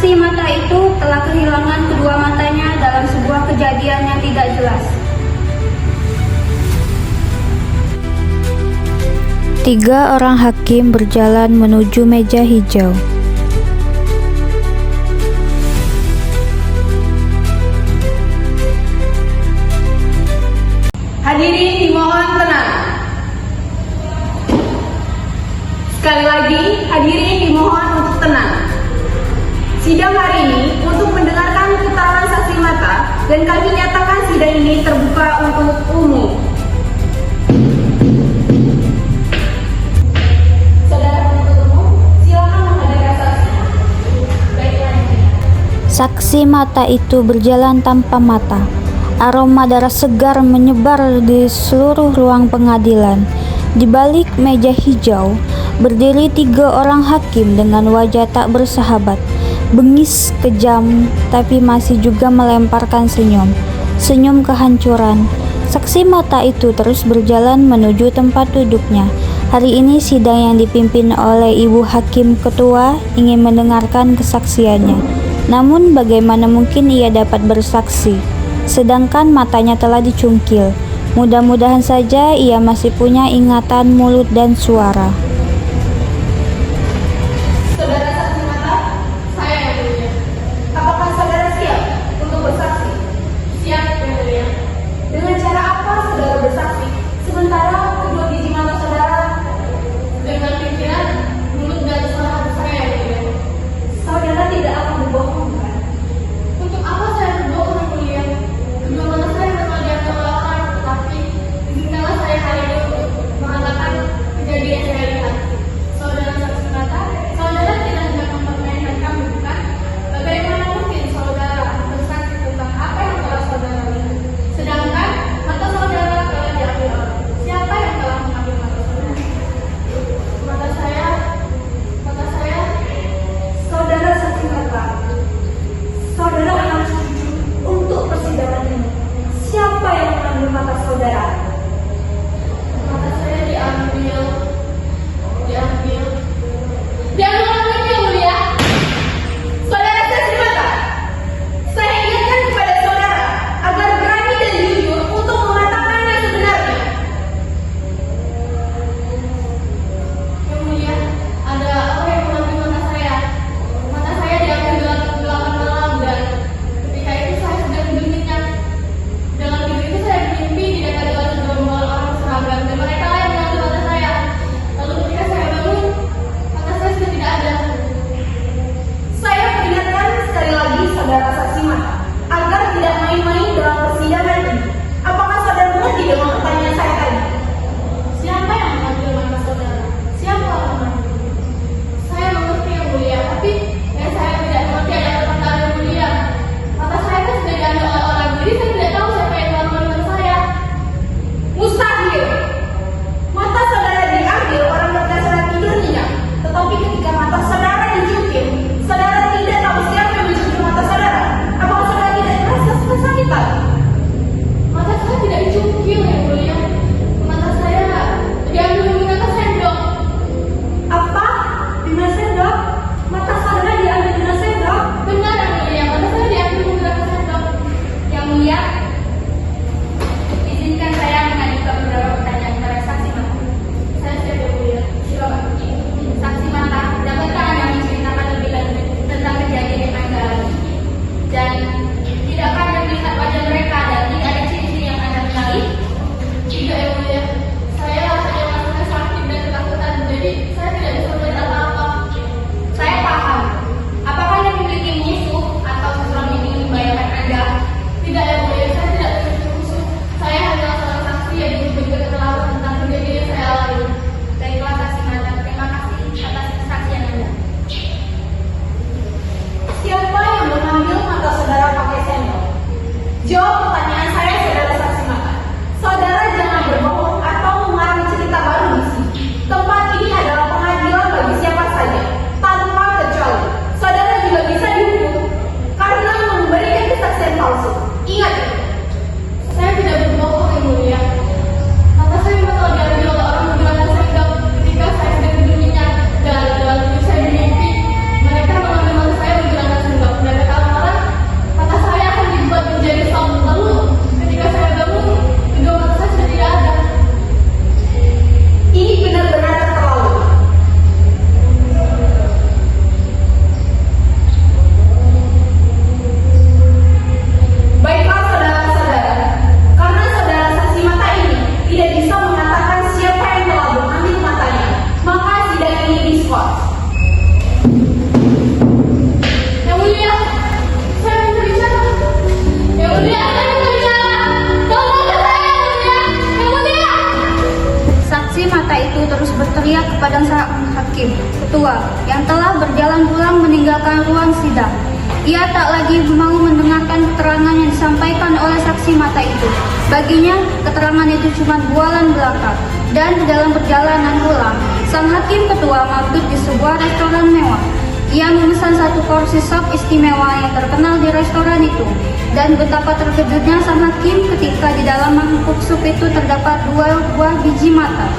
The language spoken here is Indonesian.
Saksi mata itu telah kehilangan kedua matanya dalam sebuah kejadian yang tidak jelas. 3 orang hakim berjalan menuju meja hijau. Hadirin dimohon tenang. Sekali lagi, hadirin dimohon untuk tenang. Sidang hari ini untuk mendengarkan putaran saksi mata dan kami nyatakan sidang ini terbuka untuk umum. Saudara penuntut umum, silakan menghadirkan saksi. Baiklah. Saksi mata itu berjalan tanpa mata. Aroma darah segar menyebar di seluruh ruang pengadilan. Di balik meja hijau, berdiri 3 orang hakim dengan wajah tak bersahabat, bengis, kejam, tapi masih juga melemparkan senyum. Senyum kehancuran. Saksi mata itu terus berjalan menuju tempat duduknya. Hari ini sidang yang dipimpin oleh Ibu Hakim Ketua ingin mendengarkan kesaksiannya. Namun bagaimana mungkin ia dapat bersaksi, sedangkan matanya telah dicungkil? Mudah-mudahan saja ia masih punya ingatan mulut dan suara. Saudara saksi mata, saya yang mulia. Apakah saudara siap untuk bersaksi? Siap, yang mulia. Dengan cara apa saudara bersaksi? Sementara kedua biji mata saudara dengan pikiran, mulut dan suara saya yang mulia. Saudara tidak akan berbohong, kan? Untuk apa saya berbohong, yang mulia? Kedua mata saya memang diam kelelahan, tetapi izinkanlah saya hari ini untuk mengatakan kejadian yang saya lihat. Saudara saksi mata, saudara tidak hendak mempermainkan kami, bukan? Bagaimana mungkin saudara bersaksi tentang apa yang telah saudara lihat? Sedangkan mata saudara telah diambil orang. Siapa yang telah mengambil mata saudara? Mata saya, saudara saksi mata. Saudara harus jujur untuk persidangan ini. Siapa yang mengambil mata saudara? Mata saya diambil. Diambil yang mulia. Saudara saksi mata, saya ingatkan kepada saudara agar berani dan jujur untuk mengatakan yang sebenarnya. Yang mulia, ada orang yang mengambil mata saya. Mata saya diambil dalam kegelapan malam dan ketika itu saya sedang tidur nyenyak. Dalam tidur itu saya bermimpi di dekat saudara. mata itu. Baginya, keterangan itu cuma bualan belaka. Dan dalam perjalanan pulang, sang hakim ketua mampir di sebuah restoran mewah. Ia memesan satu porsi sop istimewa yang terkenal di restoran itu. Dan betapa terkejutnya sang hakim ketika di dalam mangkuk sup itu terdapat 2 buah biji mata.